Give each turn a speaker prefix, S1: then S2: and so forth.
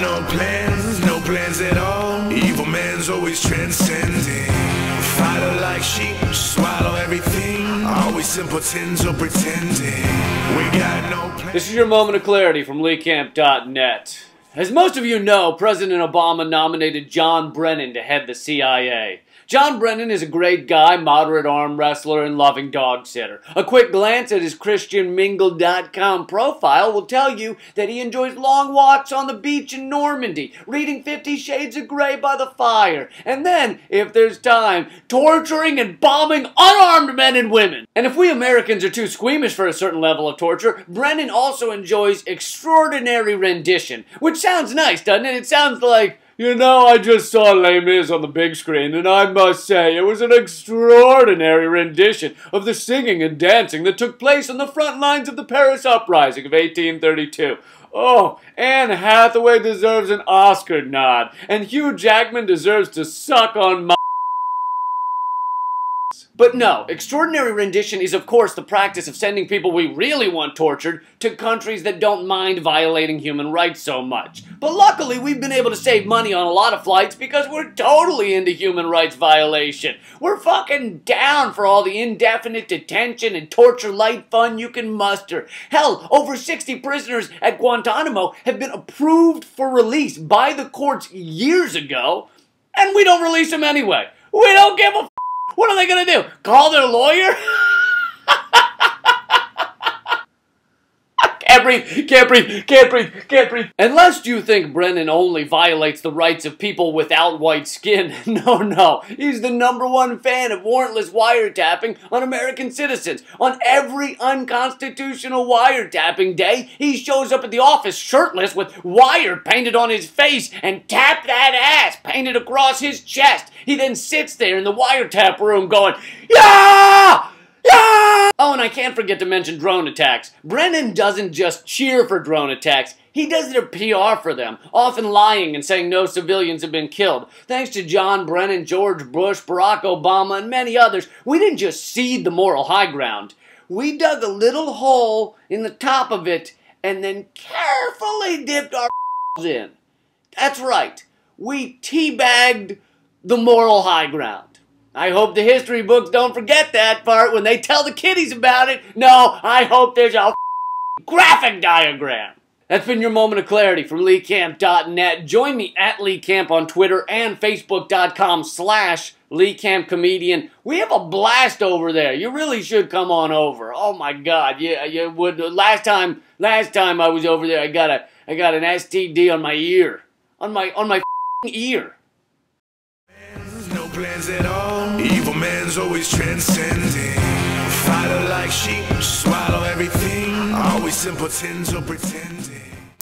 S1: no plans at all. Evil man's always transcending. Fighter like sheep, swallow everything. Always simpletons or pretending. We got no plans.
S2: This is your moment of clarity from LeeCamp.net. As most of you know, President Obama nominated John Brennan to head the CIA. John Brennan is a great guy, moderate arm wrestler, and loving dog sitter. A quick glance at his ChristianMingle.com profile will tell you that he enjoys long walks on the beach in Normandy, reading 50 Shades of Grey by the fire, and then, if there's time, torturing and bombing unarmed men and women. And if we Americans are too squeamish for a certain level of torture, Brennan also enjoys extraordinary rendition, which sounds nice, doesn't it? It sounds like, you know, I just saw Les Mis on the big screen, and I must say, it was an extraordinary rendition of the singing and dancing that took place on the front lines of the Paris Uprising of 1832. Oh, Anne Hathaway deserves an Oscar nod, and Hugh Jackman deserves to suck on my... But no, extraordinary rendition is of course the practice of sending people we really want tortured to countries that don't mind violating human rights so much. But luckily we've been able to save money on a lot of flights because we're totally into human rights violation. We're fucking down for all the indefinite detention and torture light fun you can muster. Hell, over 60 prisoners at Guantanamo have been approved for release by the courts years ago, and we don't release them anyway. We don't give a What are they gonna do? Call their lawyer? Can't breathe. Unless you think Brennan only violates the rights of people without white skin. No. He's the #1 fan of warrantless wiretapping on American citizens. On every unconstitutional wiretapping day, he shows up at the office shirtless with wire painted on his face and tap that ass painted across his chest. He then sits there in the wiretap room going, "Yeah! Yeah!" Oh, and I can't forget to mention drone attacks. Brennan doesn't just cheer for drone attacks, he does their PR for them, often lying and saying no civilians have been killed. Thanks to John Brennan, George Bush, Barack Obama, and many others, we didn't just cede the moral high ground. We dug a little hole in the top of it and then carefully dipped our in. That's right, we teabagged the moral high ground. I hope the history books don't forget that part when they tell the kiddies about it. No, I hope there's a graphic diagram. That's been your moment of clarity from LeeCamp.net. Join me at LeeCamp on Twitter and Facebook.com/LeeCampComedian. We have a blast over there. You really should come on over. Oh my God, yeah, you would. Last time I was over there, I got an STD on my ear, on my ear.
S1: No plans at all. Evil man's always transcending. Fighter like sheep, swallow everything. Always simpletons or pretend.